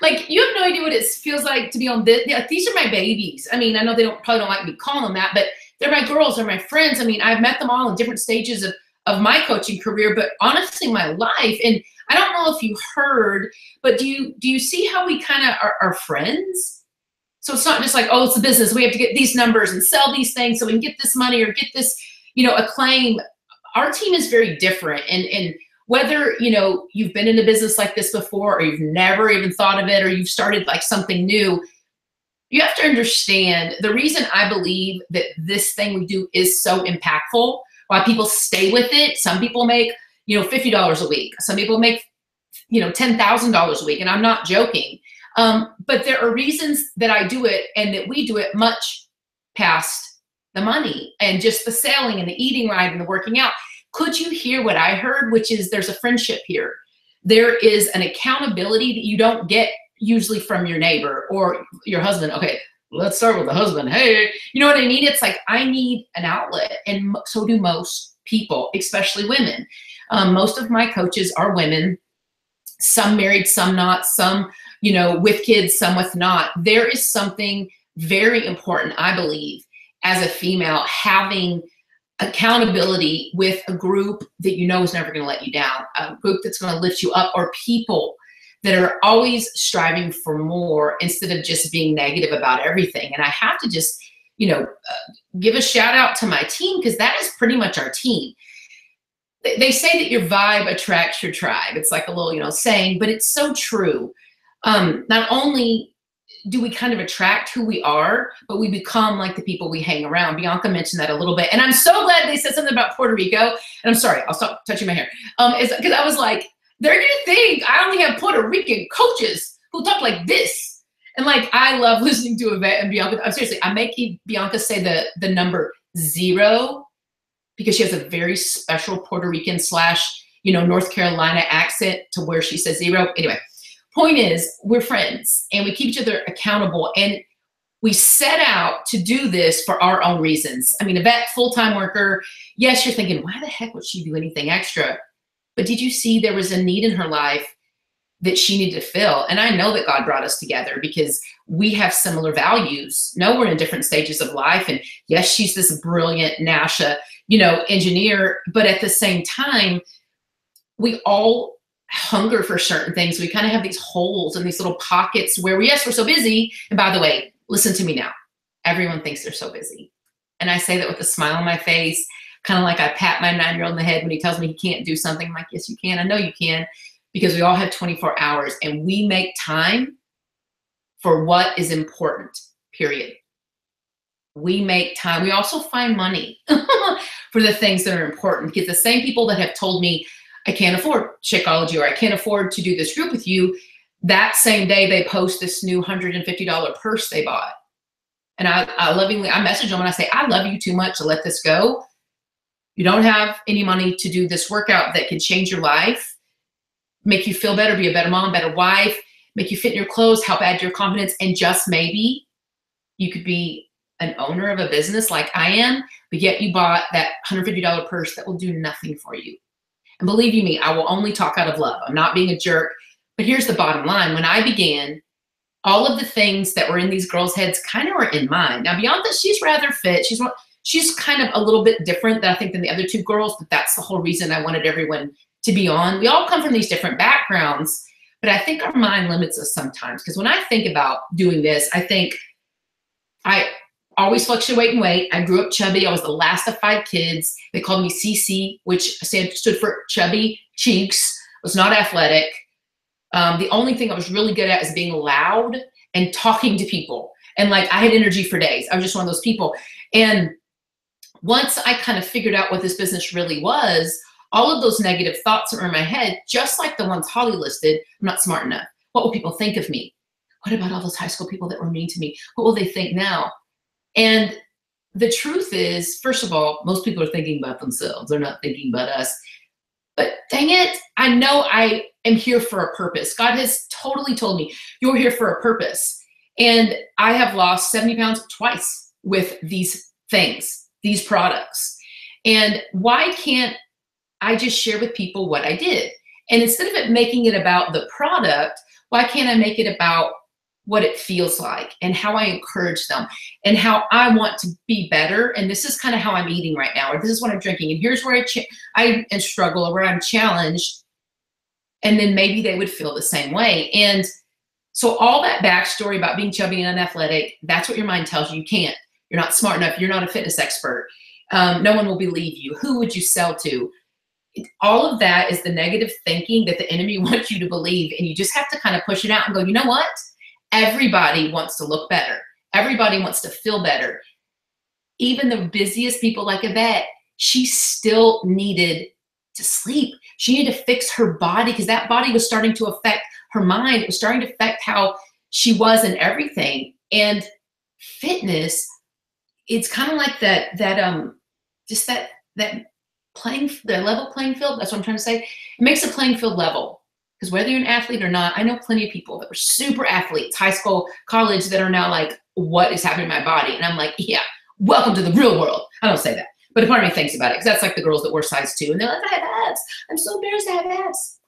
Speaker 1: Like, you have no idea what it feels like to be on this. These are my babies. I mean, I know they probably don't like me calling them that, but they're my girls, they're my friends. I mean, I've met them all in different stages of my coaching career, but honestly, my life. And I don't know if you heard, but do you see how we kind of are friends? So it's not just like, oh, it's a business. We have to get these numbers and sell these things so we can get this money or get this, acclaim. Our team is very different. And whether, you've been in a business like this before, or you've never even thought of it, or you've started like something new, you have to understand the reason I believe that this thing we do is so impactful, why people stay with it. Some people make, $50 a week. Some people make, $10,000 a week. And I'm not joking. But there are reasons that I do it and that we do it much past the money and just the selling and the eating right and the working out. Could you hear what I heard, which is there's a friendship here. There is an accountability that you don't get usually from your neighbor or your husband. Okay, let's start with the husband. Hey, you know what I mean? It's like, I need an outlet. And so do most people, especially women. Most of my coaches are women, some married, some not, some, with kids, some with not. There is something very important, I believe, as a female, having accountability with a group that is never going to let you down, a group that's going to lift you up, or people that are always striving for more instead of just being negative about everything. And I have to just, give a shout out to my team, because that is pretty much our team. They say that your vibe attracts your tribe. It's like a little, saying, but it's so true. Not only do we kind of attract who we are, but we become like the people we hang around. Bianca mentioned that a little bit. And I'm so glad they said something about Puerto Rico. And I'm sorry, I'll stop touching my hair. Because I was like, they're going to think I only have Puerto Rican coaches who talk like this. And like, I love listening to Yvette and Bianca. I'm seriously, I'm making Bianca say the number 0, because she has a very special Puerto Rican / North Carolina accent to where she says 0. Anyway, point is, we're friends and we keep each other accountable, and we set out to do this for our own reasons. I mean, Yvette, full-time worker. Yes, you're thinking, why the heck would she do anything extra? But did you see there was a need in her life that she needed to fill? And I know that God brought us together because we have similar values. No, we're in different stages of life. And yes, she's this brilliant NASA, engineer, but at the same time, we all hunger for certain things. We kind of have these holes and these little pockets where, yes, we're so busy. And by the way, listen to me now. Everyone thinks they're so busy. And I say that with a smile on my face, kind of like I pat my 9-year-old in the head when he tells me he can't do something. I'm like, yes, you can. I know you can, because we all have 24 hours and we make time for what is important, period. We make time. We also find money for the things that are important, because the same people that have told me I can't afford Shakeology or I can't afford to do this group with you, that same day they post this new $150 purse they bought. And I lovingly, I message them and I say, I love you too much to let this go. You don't have any money to do this workout that can change your life, make you feel better, be a better mom, better wife, make you fit in your clothes, help add to your confidence, and just maybe you could be an owner of a business like I am, but yet you bought that $150 purse that will do nothing for you. And believe you me, I will only talk out of love. I'm not being a jerk, but here's the bottom line. When I began, all of the things that were in these girls' heads kind of were in mine. Now, Bianca, she's rather fit. She's kind of a little bit different than I think than the other two girls, but that's the whole reason I wanted everyone to be on. We all come from these different backgrounds, but I think our mind limits us sometimes. Because when I think about doing this, I think I always fluctuate in weight. I grew up chubby. I was the last of 5 kids. They called me CC, which stood for chubby cheeks. I was not athletic. The only thing I was really good at is being loud and talking to people. And like, I had energy for days. I was just one of those people. And once I kind of figured out what this business really was, all of those negative thoughts that were in my head, just like the ones Holly listed, I'm not smart enough. What will people think of me? What about all those high school people that were mean to me? What will they think now? And the truth is, first of all, most people are thinking about themselves. They're not thinking about us. But dang it, I know I am here for a purpose. God has totally told me, you're here for a purpose. And I have lost 70 pounds twice with these things, these products. And why can't I just share with people what I did? And instead of it making it about the product, why can't I make it about what it feels like and how I encourage them and how I want to be better? And this is kind of how I'm eating right now, or this is what I'm drinking. And here's where I struggle, or where I'm challenged. And then maybe they would feel the same way. And so all that backstory about being chubby and unathletic, that's what your mind tells you. You can't. You're not smart enough. You're not a fitness expert. No one will believe you. Who would you sell to? All of that is the negative thinking that the enemy wants you to believe. And you just have to kind of push it out and go, you know what? Everybody wants to look better. Everybody wants to feel better. Even the busiest people like Yvette, she still needed to sleep. She needed to fix her body, because that body was starting to affect her mind. It was starting to affect how she was and everything. And fitness, it's kind of like that level playing field. That's what I'm trying to say. It makes the playing field level. Because whether you're an athlete or not, I know plenty of people that were super athletes, high school, college, that are now like, what is happening to my body? And I'm like, yeah, welcome to the real world. I don't say that, but a part of me thinks about it, because that's like the girls that wear size 2 and they're like, I have abs. I'm so embarrassed to have abs.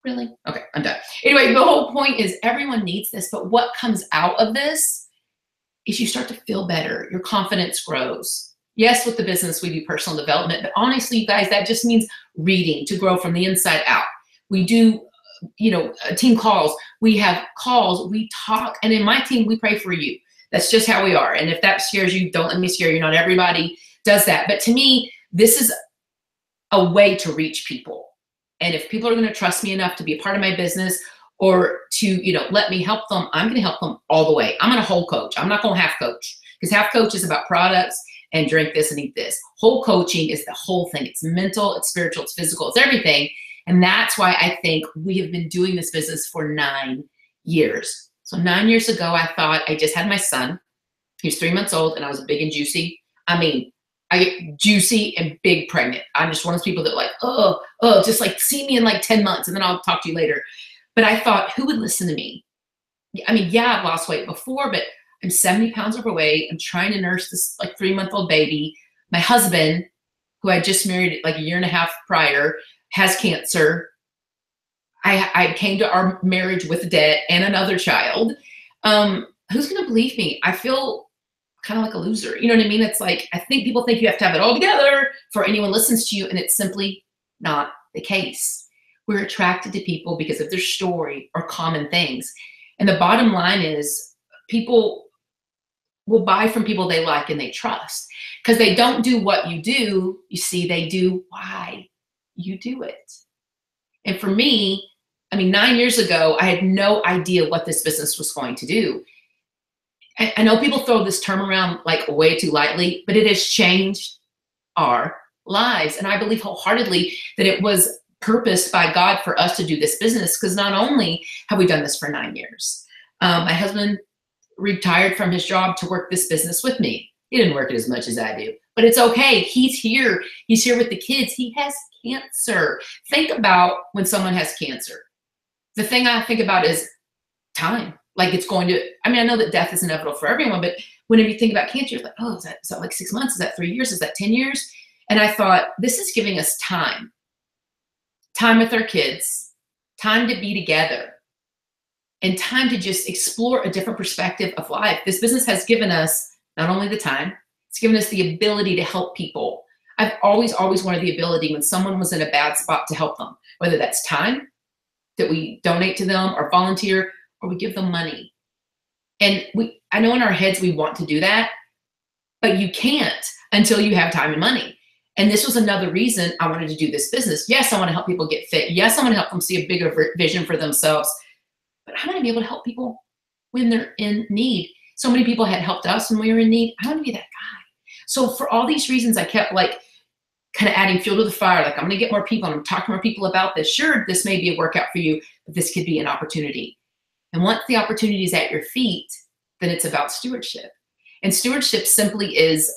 Speaker 1: Really? Okay, I'm done. Anyway, the whole point is everyone needs this, but what comes out of this is you start to feel better. Your confidence grows. Yes, with the business, we do personal development, but honestly, you guys, that just means reading to grow from the inside out. We do, team calls. We have calls. We talk. And in my team, we pray for you. That's just how we are. And if that scares you, don't let me scare you. Not everybody does that. But to me, this is a way to reach people. And if people are going to trust me enough to be a part of my business, or to, let me help them, I'm going to help them all the way. I'm going to whole coach. I'm not going to half coach, because half coach is about products and drink this and eat this. Whole coaching is the whole thing. It's mental, it's spiritual, it's physical, it's everything. And that's why I think we have been doing this business for 9 years. So 9 years ago, I thought, I just had my son. He was 3 months old and I was big and juicy. I mean, I get juicy and big pregnant. I'm just one of those people that like, just like see me in like 10 months and then I'll talk to you later. But I thought, who would listen to me? I mean, yeah, I've lost weight before, but I'm 70 pounds overweight. I'm trying to nurse this like 3-month-old baby. My husband, who I just married like a year and a half prior, has cancer. I came to our marriage with debt and another child. Who's going to believe me? I feel kind of like a loser. You know what I mean? It's like, I think people think you have to have it all together for anyone listens to you. And it's simply not the case. We're attracted to people because of their story or common things. And the bottom line is people will buy from people they like and they trust, because they don't do what you do. You see, they do why you do it. And for me, I mean, 9 years ago, I had no idea what this business was going to do. I know people throw this term around like way too lightly, but it has changed our lives. And I believe wholeheartedly that it was purposed by God for us to do this business, because not only have we done this for 9 years, my husband retired from his job to work this business with me. He didn't work it as much as I do, but it's okay. He's here. He's here with the kids. He has cancer. Think about when someone has cancer. The thing I think about is time. Like it's going to, I mean, I know that death is inevitable for everyone, but whenever you think about cancer, you're like, oh, is that like 6 months? Is that 3 years? Is that 10 years? And I thought, this is giving us time with our kids, time to be together, and time to just explore a different perspective of life. This business has given us not only the time, it's given us the ability to help people. I've always wanted the ability when someone was in a bad spot to help them, whether that's time that we donate to them or volunteer, or we give them money. And I know in our heads we want to do that, but you can't until you have time and money. And this was another reason I wanted to do this business. Yes, I want to help people get fit. Yes, I want to help them see a bigger vision for themselves. But I want to be able to help people when they're in need. So many people had helped us when we were in need. I want to be that guy. So for all these reasons, I kept like kind of adding fuel to the fire. Like, I'm going to get more people. I'm going to talk to more people about this. Sure, this may be a workout for you, but this could be an opportunity. And once the opportunity is at your feet, then it's about stewardship. And stewardship simply is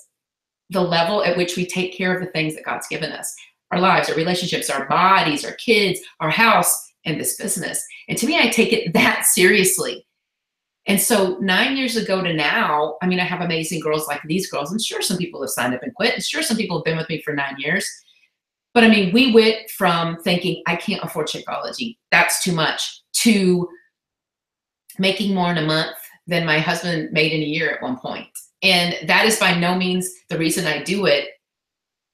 Speaker 1: the level at which we take care of the things that God's given us. Our lives, our relationships, our bodies, our kids, our house, and this business. And to me, I take it that seriously. And so 9 years ago to now, I mean, I have amazing girls like these girls. And sure, some people have signed up and quit. And sure, some people have been with me for 9 years. But I mean, we went from thinking, I can't afford Shakeology, that's too much, to making more in a month than my husband made in a year at one point. And that is by no means the reason I do it.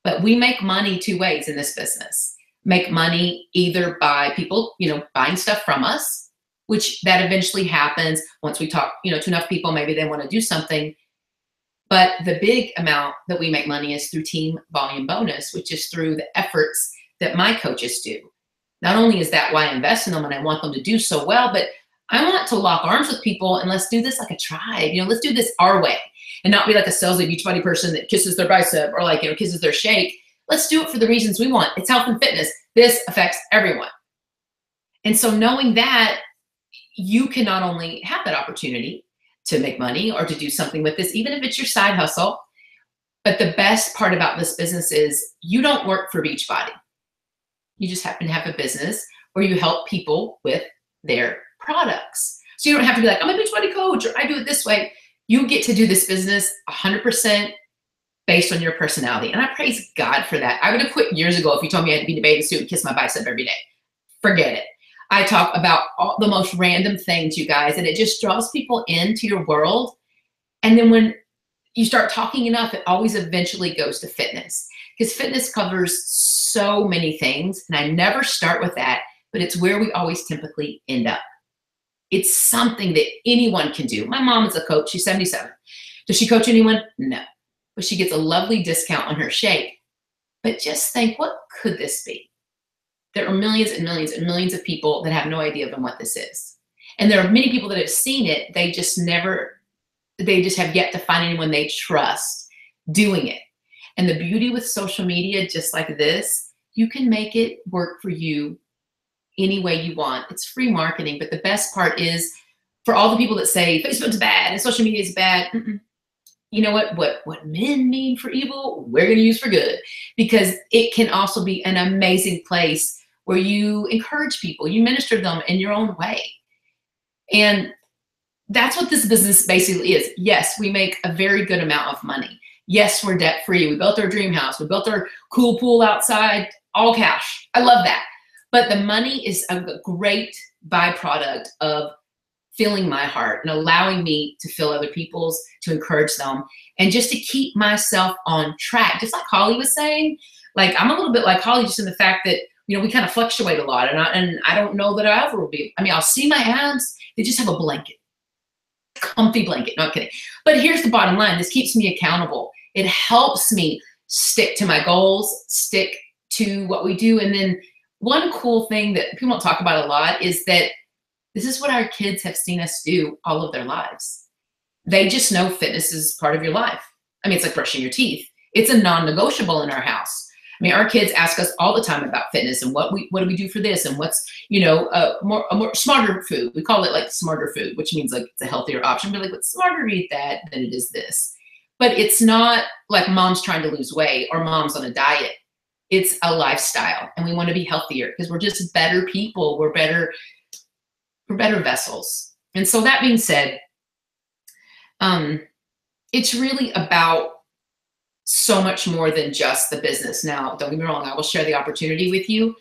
Speaker 1: But we make money two ways in this business. Make money either by people, buying stuff from us, which that eventually happens once we talk, to enough people, maybe they want to do something. But the big amount that we make money is through team volume bonus, which is through the efforts that my coaches do. Not only is that why I invest in them and I want them to do so well, but I want to lock arms with people and let's do this like a tribe. Let's do this our way and not be like a salesy Beachbody person that kisses their bicep or like, kisses their shake. Let's do it for the reasons we want. It's health and fitness. This affects everyone. And so knowing that, you can not only have that opportunity to make money or to do something with this, even if it's your side hustle, but the best part about this business is you don't work for Beachbody. You just happen to have a business where you help people with their products. So you don't have to be like, I'm a Beachbody coach or I do it this way. You get to do this business 100% based on your personality. And I praise God for that. I would have quit years ago if you told me I had to be in a bathing suit and kiss my bicep every day. Forget it. I talk about all the most random things, you guys, and it just draws people into your world. And then when you start talking enough, it always eventually goes to fitness, because fitness covers so many things. And I never start with that, but it's where we always typically end up. It's something that anyone can do. My mom is a coach. She's 77. Does she coach anyone? No. But she gets a lovely discount on her shake. But just think, what could this be? There are millions and millions and millions of people that have no idea even what this is. And there are many people that have seen it. They just have yet to find anyone they trust doing it. And the beauty with social media, just like this, you can make it work for you any way you want. It's free marketing, but the best part is for all the people that say Facebook's bad and social media is bad. You know what men mean for evil, we're going to use for good, because it can also be an amazing place where you encourage people, you minister them in your own way. And that's what this business basically is. Yes, we make a very good amount of money. Yes, we're debt free. We built our dream house. We built our cool pool outside, all cash. I love that. But the money is a great byproduct of filling my heart and allowing me to fill other people's, to encourage them, and just to keep myself on track. Just like Holly was saying, like I'm a little bit like Holly, just in the fact that, we kind of fluctuate a lot, and I don't know that I ever will be. I mean, I'll see my abs, they just have a blanket. comfy blanket. Not kidding. But here's the bottom line. This keeps me accountable. It helps me stick to my goals, stick to what we do. And then one cool thing that people don't talk about a lot is that this is what our kids have seen us do all of their lives. They just know fitness is part of your life. I mean, it's like brushing your teeth. It's a non-negotiable in our house. I mean, our kids ask us all the time about fitness and what do we do for this and what's, you know, a more smarter food. We call it like smarter food, which means like it's a healthier option. But like, it's smarter to eat that than it is this. But it's not like mom's trying to lose weight or mom's on a diet. It's a lifestyle, and we want to be healthier because we're just better people. We're better vessels. And so that being said, it's really about so much more than just the business. Now, don't get me wrong, I will share the opportunity with you,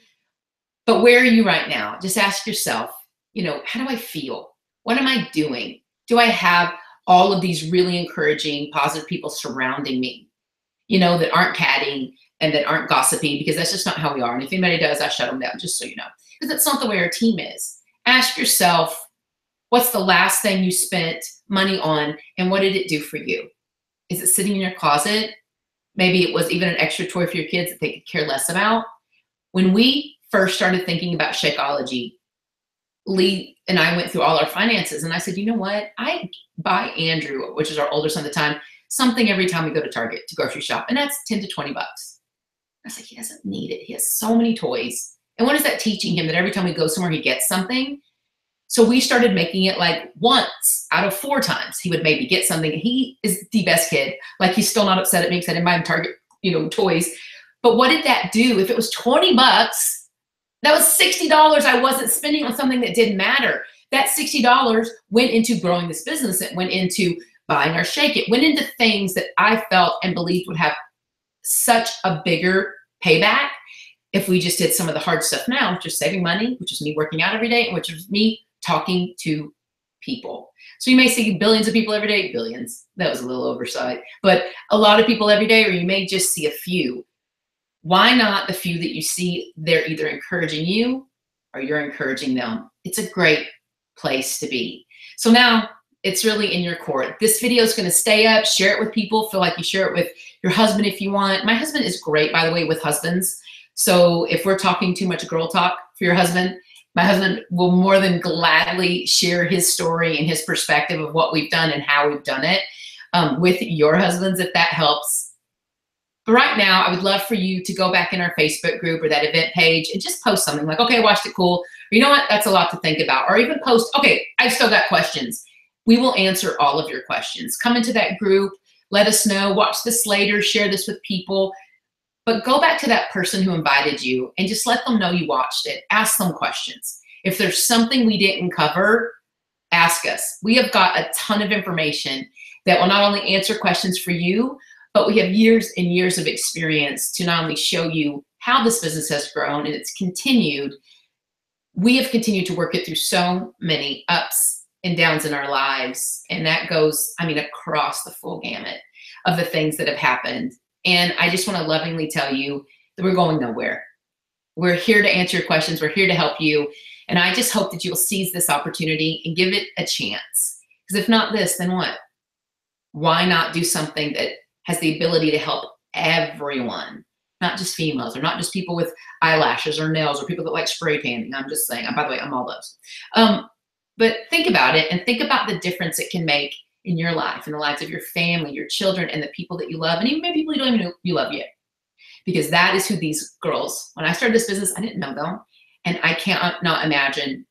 Speaker 1: but where are you right now? Just ask yourself, you know, how do I feel? What am I doing? Do I have all of these really encouraging, positive people surrounding me, you know, that aren't catting and that aren't gossipy, because that's just not how we are. And if anybody does, I shut them down, just so you know, because that's not the way our team is. Ask yourself, what's the last thing you spent money on and what did it do for you? Is it sitting in your closet? Maybe it was even an extra toy for your kids that they could care less about. When we first started thinking about Shakeology, Lee and I went through all our finances and I said, you know what? I buy Andrew, which is our older son at the time, something every time we go to Target to grocery shop, and that's 10 to 20 bucks. I was like, he doesn't need it. He has so many toys. And what is that teaching him? That every time we go somewhere, he gets something. So we started making it like once out of 4 times he would maybe get something. He is the best kid. Like, he's still not upset at me because I didn't buy him Target, you know, toys. But what did that do? If it was 20 bucks, that was $60 I wasn't spending on something that didn't matter. That $60 went into growing this business. It went into buying our shake. It went into things that I felt and believed would have such a bigger payback if we just did some of the hard stuff now, which is saving money, which is me working out every day, and which is me talking to people. So you may see billions of people every day, billions, that was a little oversight, but a lot of people every day, or you may just see a few. Why not the few that you see, they're either encouraging you or you're encouraging them? It's a great place to be. So now it's really in your court. This video is going to stay up. Share it with people. Feel like you share it with your husband if you want. My husband is great, by the way, with husbands. So if we're talking too much girl talk for your husband, my husband will more than gladly share his story and his perspective of what we've done and how we've done it with your husbands, if that helps. But right now, I would love for you to go back in our Facebook group or that event page and just post something like, okay, I watched it, cool. Or, you know what, that's a lot to think about. Or even post, okay, I've still got questions. We will answer all of your questions. Come into that group, let us know, watch this later, share this with people. But go back to that person who invited you and just let them know you watched it. Ask them questions. If there's something we didn't cover, ask us. We have got a ton of information that will not only answer questions for you, but we have years and years of experience to not only show you how this business has grown and it's continued. We have continued to work it through so many ups and downs in our lives. And that goes, I mean, across the full gamut of the things that have happened. And I just want to lovingly tell you that we're going nowhere. We're here to answer your questions. We're here to help you. And I just hope that you'll seize this opportunity and give it a chance. Because if not this, then what? Why not do something that has the ability to help everyone, not just females or not just people with eyelashes or nails or people that like spray tanning. I'm just saying, by the way, I'm all those. But think about it and think about the difference it can make in your life, in the lives of your family, your children, and the people that you love, and even maybe people you don't even know you love yet. Because that is who these girls, when I started this business, I didn't know them. And I can't imagine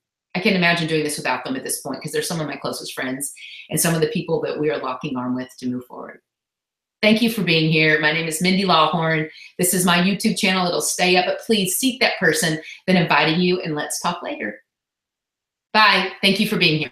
Speaker 1: doing this without them at this point, because they're some of my closest friends and some of the people that we are locking arm with to move forward. Thank you for being here. My name is Mindy Lawhorne. This is my YouTube channel. It'll stay up, but please seek that person that invited you, and let's talk later. Bye. Thank you for being here.